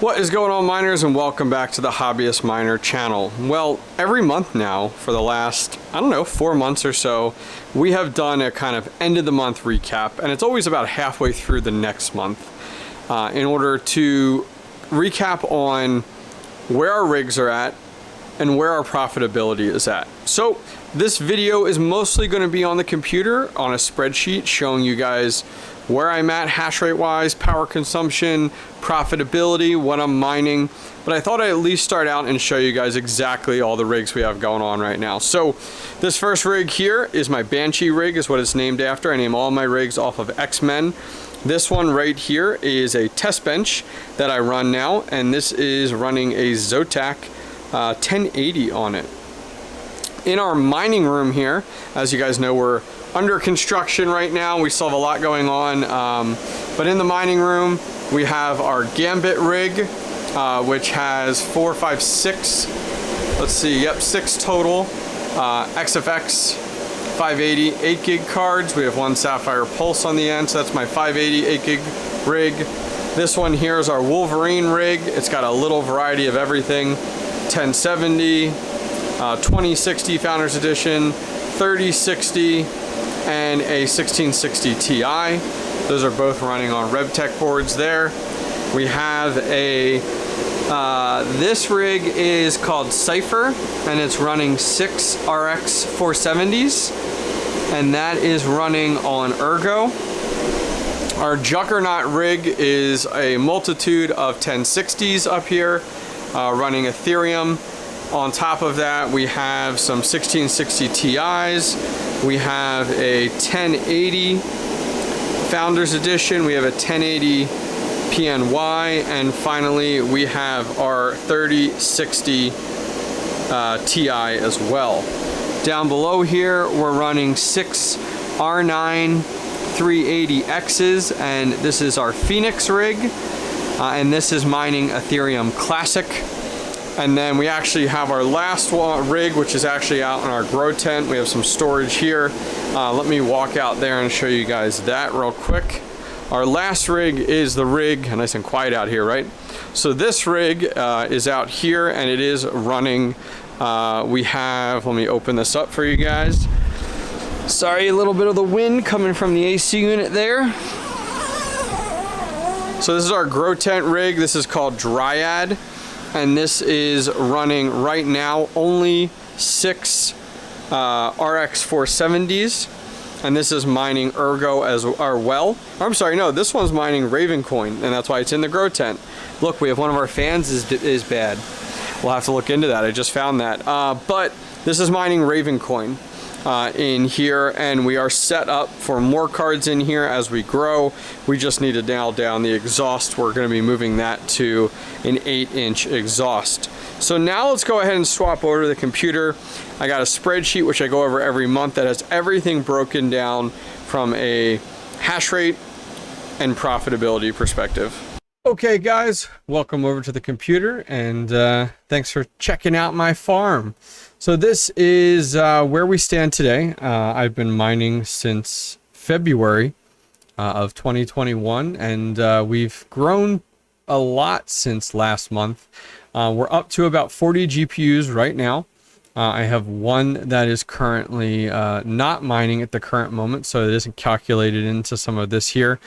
What is going on, miners, and welcome back to the Hobbyist Miner channel. Well, every month now for the last, I don't know, 4 months or so, we have done a kind of end of the month recap, and it's always about halfway through the next month in order to recap on where our rigs are at and where our profitability is at. So this video is mostly going to be on the computer on a spreadsheet showing you guys where I'm at hash rate wise, power consumption, profitability, what I'm mining. But I thought I'd at least start out and show you guys exactly all the rigs we have going on right now. So this first rig here is my Banshee rig, is what it's named after. I name all my rigs off of X-Men. This one right here is a test bench that I run now, and this is running a Zotac 1080 on it. In our mining room here, as you guys know, we're under construction right now. We still have a lot going on, but in the mining room we have our Gambit rig, which has 4, 5, 6, let's see, yep, 6 total XFX 580 8 gig cards. We have one Sapphire Pulse on the end, so that's my 580 8 gig rig. This one here is our Wolverine rig. It's got a little variety of everything: 1070, 2060 Founders Edition, 3060, and a 1660 Ti. Those are both running on RevTech boards there. We have a, this rig is called Cypher, and it's running 6 RX 470s, and that is running on Ergo. Our Juggernaut rig is a multitude of 1060s up here, running Ethereum. On top of that, we have some 1660 Ti's. We have a 1080 Founders Edition. We have a 1080 PNY. And finally, we have our 3060 Ti as well. Down below here, we're running 6 R9 380Xs. And this is our Phoenix rig. And this is mining Ethereum Classic. And then we actually have our last rig, which is actually out in our grow tent. We have some storage here. Let me walk out there and show you guys that real quick. Our last rig is the rig, and nice and quiet out here, right? So this rig is out here, and it is running. We have, let me open this up for you guys. Sorry, a little bit of the wind coming from the AC unit there. So this is our grow tent rig. This is called Tryout. And this is running right now only 6 RX 470s, and this is mining Ergo as well. I'm sorry, no, this one's mining Ravencoin, and that's why it's in the grow tent. Look, we have one of our fans is bad. We'll have to look into that. I just found that. But this is mining Ravencoin in here, and we are set up for more cards in here as we grow. We just need to nail down the exhaust. We're going to be moving that to an 8-inch exhaust. So now let's go ahead and swap over to the computer. I got a spreadsheet which I go over every month that has everything broken down from a hash rate and profitability perspective. Okay guys, welcome over to the computer, and thanks for checking out my farm. So this is where we stand today. I've been mining since February of 2021, and we've grown a lot since last month. We're up to about 40 GPUs right now. I have one that is currently not mining at the current moment, so it isn't calculated into some of this here.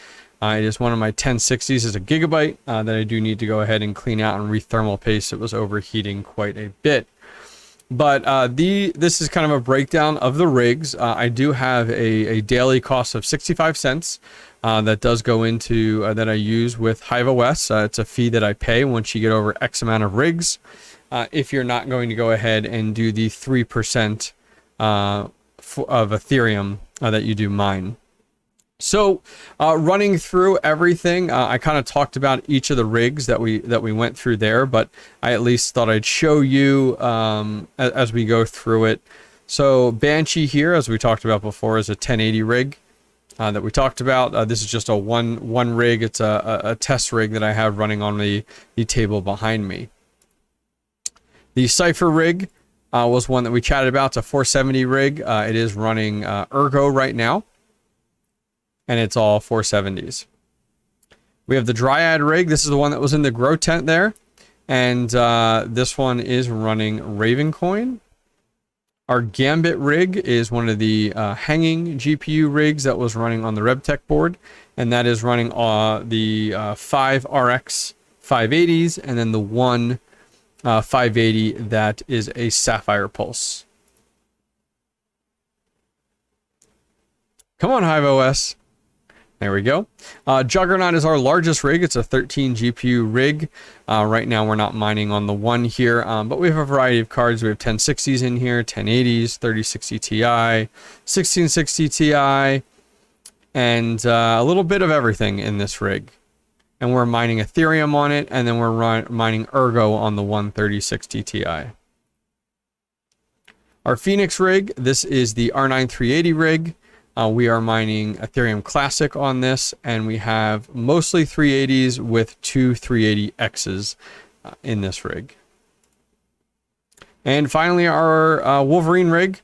It is one of my 1060s. It's a gigabyte that I do need to go ahead and clean out and re-thermal paste. It was overheating quite a bit. But this is kind of a breakdown of the rigs. I do have a daily cost of 65 cents that does go into that I use with HIVEOS. It's a fee that I pay once you get over X amount of rigs. If you're not going to go ahead and do the 3% of Ethereum that you do mine. So running through everything, I kind of talked about each of the rigs that we went through there, but I at least thought I'd show you as we go through it. So Banshee here, as we talked about before, is a 1080 rig that we talked about. This is just a one rig. It's a test rig that I have running on the table behind me. The Cypher rig was one that we chatted about. It's a 470 rig. It is running Ergo right now, and it's all 470s. We have the Dryad rig. This is the one that was in the grow tent there. And this one is running Ravencoin. Our Gambit rig is one of the hanging GPU rigs that was running on the RevTech board. And that is running the 5 RX 580s and then the one 580 that is a Sapphire Pulse. Come on, HIVEOS. There we go. Juggernaut is our largest rig. It's a 13 GPU rig. Right now we're not mining on the one here, but we have a variety of cards. We have 1060s in here, 1080s, 3060 Ti, 1660 Ti, and a little bit of everything in this rig. And we're mining Ethereum on it, and then we're mining Ergo on the 3060 Ti. Our Phoenix rig, this is the R9 380 rig. We are mining Ethereum Classic on this, and we have mostly 380s with 2 380Xs in this rig. And finally, our Wolverine rig.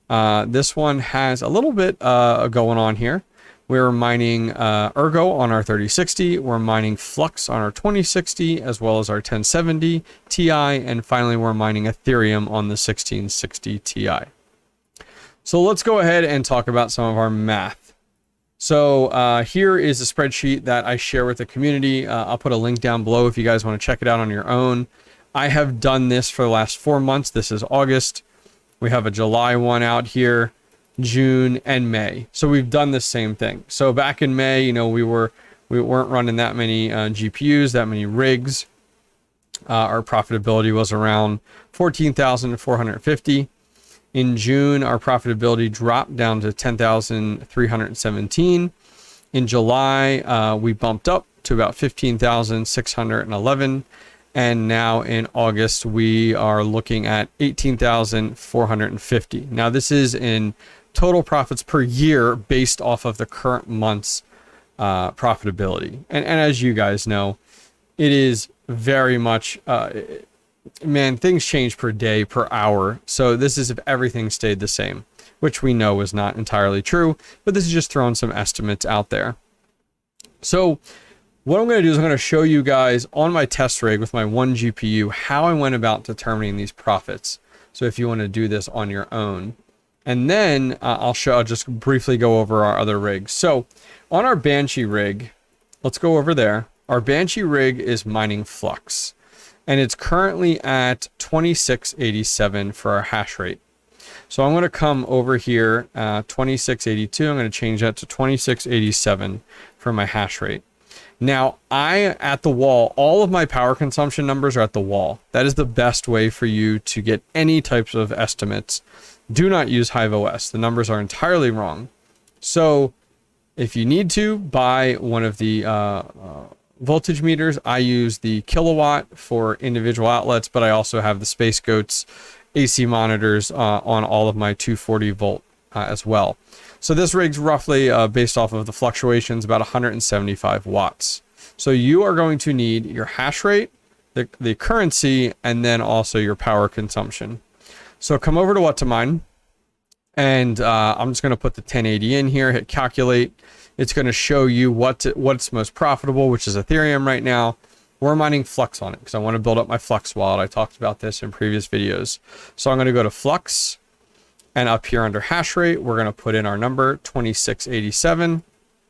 This one has a little bit going on here. We're mining Ergo on our 3060. We're mining Flux on our 2060, as well as our 1070 Ti. And finally, we're mining Ethereum on the 1660 Ti. So let's go ahead and talk about some of our math. So here is a spreadsheet that I share with the community. I'll put a link down below if you guys want to check it out on your own. I have done this for the last 4 months. This is August. We have a July one out here, June, and May. So we've done the same thing. So back in May, you know, we weren't running that many GPUs, that many rigs. Our profitability was around 14,450. In June, our profitability dropped down to 10,317. In July, we bumped up to about 15,611. And now in August, we are looking at 18,450. Now, this is in total profits per year based off of the current month's profitability. And as you guys know, it is very much... man, things change per day, per hour. So this is if everything stayed the same, which we know is not entirely true, but this is just throwing some estimates out there. So what I'm going to do is I'm going to show you guys on my test rig with my one GPU, how I went about determining these profits. So if you want to do this on your own, and then I'll just briefly go over our other rigs. So on our Banshee rig, let's go over there. Our Banshee rig is mining Flux. And it's currently at 2687 for our hash rate. So I'm going to come over here, 2682. I'm going to change that to 2687 for my hash rate. Now, at the wall, all of my power consumption numbers are at the wall. That is the best way for you to get any types of estimates. Do not use HIVEOS. The numbers are entirely wrong. So if you need to, buy one of the voltage meters. I use the kilowatt for individual outlets, but I also have the Space Goats AC monitors on all of my 240 volt as well. So this rig's roughly based off of the fluctuations about 175 watts. So you are going to need your hash rate, the currency, and then also your power consumption. So come over to what to mine, and I'm just going to put the 1080 in here, hit calculate. It's going to show you what's most profitable, which is Ethereum right now. We're mining Flux on it because I want to build up my Flux wallet. I talked about this in previous videos. So I'm going to go to Flux, and up here under hash rate, we're going to put in our number 2687.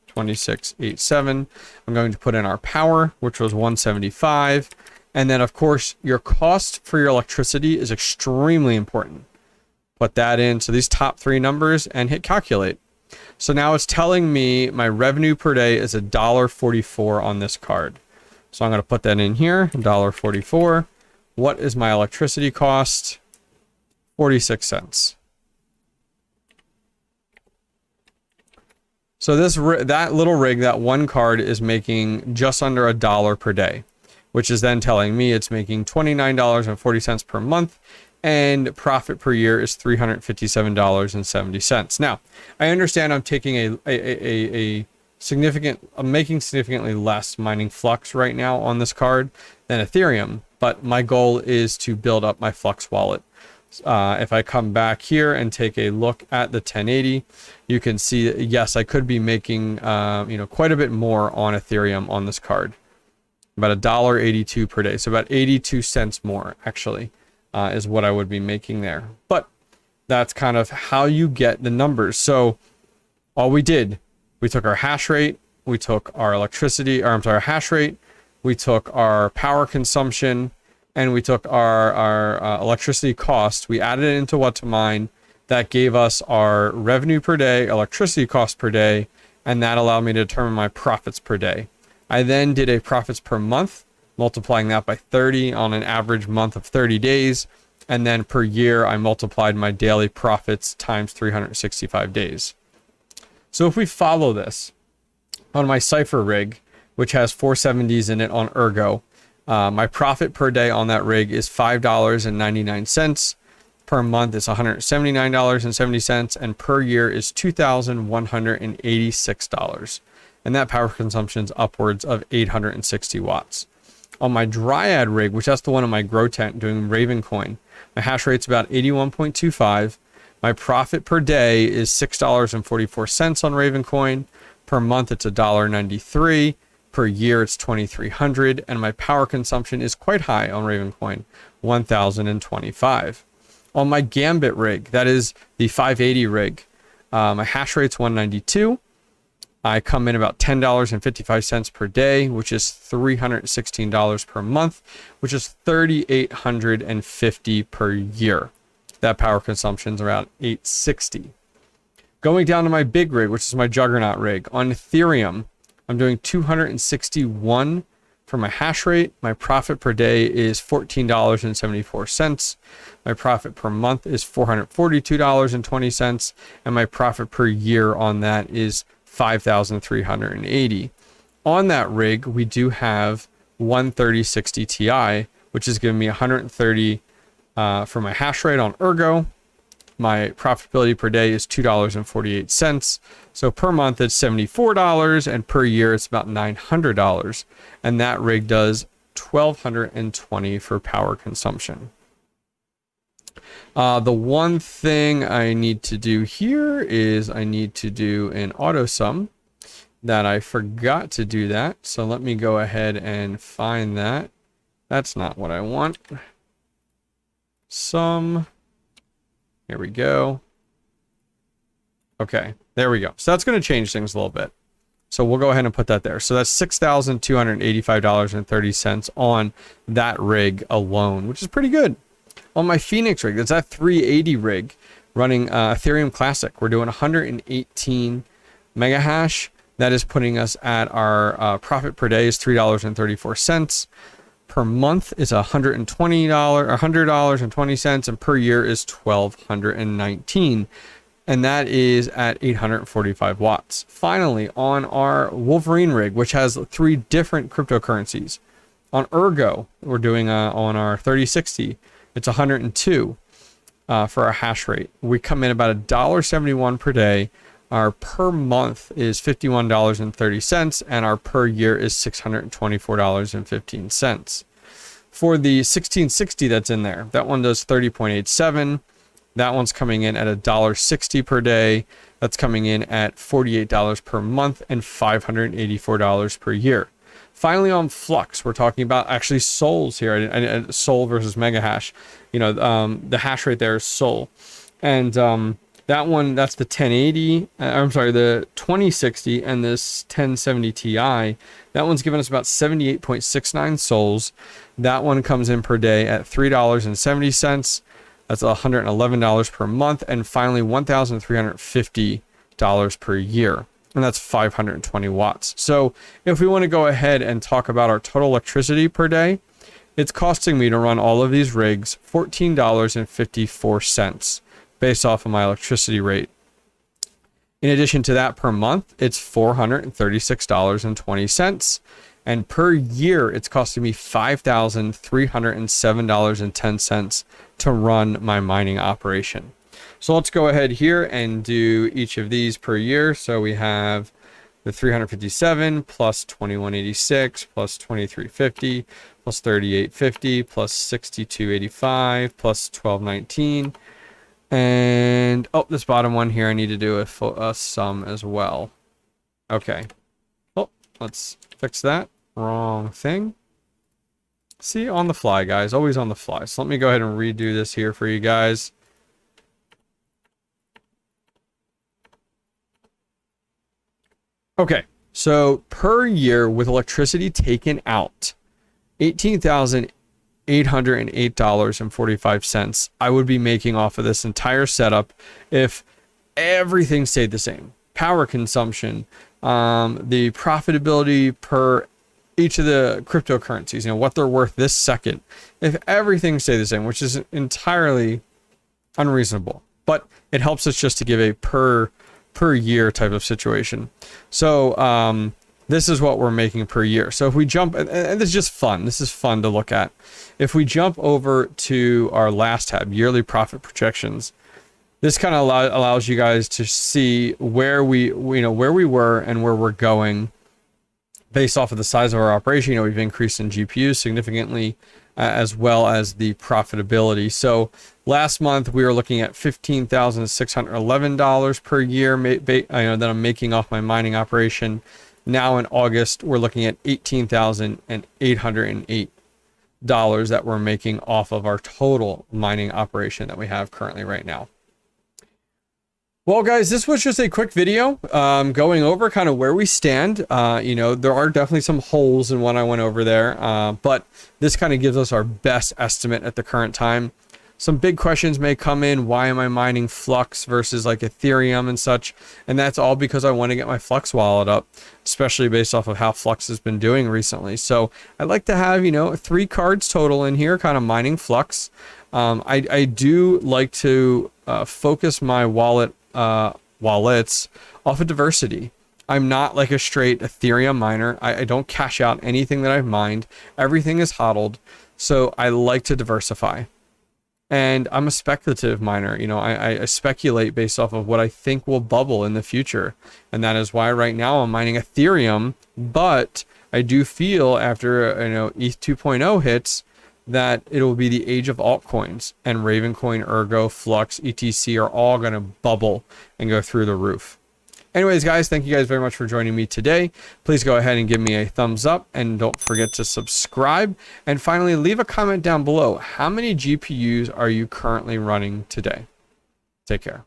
2687. I'm going to put in our power, which was 175. And then, of course, your cost for your electricity is extremely important. Put that in. So these top three numbers and hit calculate. So now it's telling me my revenue per day is $1.44 on this card. So I'm going to put that in here, $1.44. What is my electricity cost? 46 cents. So that little rig, that one card is making just under $1 per day, which is then telling me it's making $29.40 per month. And profit per year is $357.70. Now, I understand I'm taking I'm making significantly less mining Flux right now on this card than Ethereum, but my goal is to build up my Flux wallet. If I come back here and take a look at the 1080, you can see, yes, I could be making, quite a bit more on Ethereum on this card. About $1.82 per day. So about 82 cents more, actually, is what I would be making there. But that's kind of how you get the numbers. So all we did, we took our hash rate, we took our our hash rate, we took our power consumption, and we took our electricity cost. We added it into what to mine. That gave us our revenue per day, electricity cost per day, and that allowed me to determine my profits per day. I then did a profits per month, multiplying that by 30 on an average month of 30 days. And then per year, I multiplied my daily profits times 365 days. So if we follow this on my Cypher rig, which has 470s in it on Ergo, my profit per day on that rig is $5.99. Per month is $179.70, and per year is $2,186. And that power consumption is upwards of 860 watts. On my Dryad rig, which that's the one in my grow tent doing Ravencoin, my hash rate's about 81.25. My profit per day is $6.44 on Ravencoin. Per month, it's $1.93. Per year, it's $2,300. And my power consumption is quite high on Ravencoin, 1,025. On my Gambit rig, that is the 580 rig, my hash rate's 192. I come in about $10.55 per day, which is $316 per month, which is $3,850 per year. That power consumption is around 860. Going down to my big rig, which is my Juggernaut rig, on Ethereum, I'm doing 261 for my hash rate. My profit per day is $14.74. My profit per month is $442.20, and my profit per year on that is $5,380. On that rig, we do have one 3060 Ti, which is giving me 130 for my hash rate on Ergo. My profitability per day is $2.48. So per month it's $74, and per year it's about $900. And that rig does $1,220 for power consumption. The one thing I need to do here is I need to do an auto sum that I forgot to do that. So let me go ahead and find that. That's not what I want. Sum. Here we go. Okay, there we go. So that's going to change things a little bit. So we'll go ahead and put that there. So that's $6,285.30 on that rig alone, which is pretty good. On my Phoenix rig, that's that 380 rig running Ethereum Classic. We're doing 118 mega hash. That is putting us at our profit per day is $3.34. Per month is $120 or $100.20, and per year is $1,219. And that is at 845 watts. Finally, on our Wolverine rig, which has 3 different cryptocurrencies. On Ergo, we're doing on our 3060, it's 102 for our hash rate. We come in about $1.71 per day. Our per month is $51.30, and our per year is $624.15. For the 1660 that's in there, that one does 30.87. That one's coming in at $1.60 per day. That's coming in at $48 per month and $584 per year. Finally, on Flux, we're talking about actually souls here. Sol versus mega hash. The hash rate there is Sol. And that one, that's the 1080. The 2060 and this 1070 Ti. That one's giving us about 78.69 souls. That one comes in per day at $3.70. That's $111 per month. And finally, $1,350 per year. And that's 520 watts. So if we want to go ahead and talk about our total electricity per day, it's costing me to run all of these rigs $14.54 based off of my electricity rate. In addition to that, per month, it's $436.20. And per year, it's costing me $5,307.10 to run my mining operation. So let's go ahead here and do each of these per year. So we have the 357 plus 2186 plus 2350 plus 3850 plus 6285 plus 1219. And oh, this bottom one here, I need to do a sum as well. Okay. Oh, let's fix that. Wrong thing. See, on the fly, guys. Always on the fly. So let me go ahead and redo this here for you guys. Okay, so per year with electricity taken out, $18,808.45 I would be making off of this entire setup if everything stayed the same. Power consumption, the profitability per each of the cryptocurrencies, you know, what they're worth this second. If everything stayed the same, which is entirely unreasonable, but it helps us just to give a per year type of situation. So this is what we're making per year. So if we jump, and this is just fun. This is fun to look at. If we jump over to our last tab, yearly profit projections, this kind of allows you guys to see where we were and where we're going based off of the size of our operation. You know, we've increased in GPUs significantly, as well as the profitability. So last month we were looking at $15,611 per year that I'm making off my mining operation. Now in August we're looking at $18,808 that we're making off of our total mining operation that we have currently right now. Well, guys, this was just a quick video going over kind of where we stand. You know, there are definitely some holes in what I went over there, but this kind of gives us our best estimate at the current time. Some big questions may come in. Why am I mining Flux versus like Ethereum and such? And that's all because I want to get my Flux wallet up, especially based off of how Flux has been doing recently. So I'd like to have, you know, 3 cards total in here, kind of mining Flux. I do like to focus my wallets off of diversity. I'm not like a straight Ethereum miner. I don't cash out anything that I've mined. Everything is hodled. So I like to diversify. And I'm a speculative miner. You know, I speculate based off of what I think will bubble in the future. And that is why right now I'm mining Ethereum. But I do feel after, you know, ETH 2.0 hits, that it will be the age of altcoins, and Ravencoin, Ergo, Flux, ETC are all going to bubble and go through the roof. Anyways, guys, thank you guys very much for joining me today. Please go ahead and give me a thumbs up, and don't forget to subscribe. And finally, leave a comment down below. How many GPUs are you currently running today? Take care.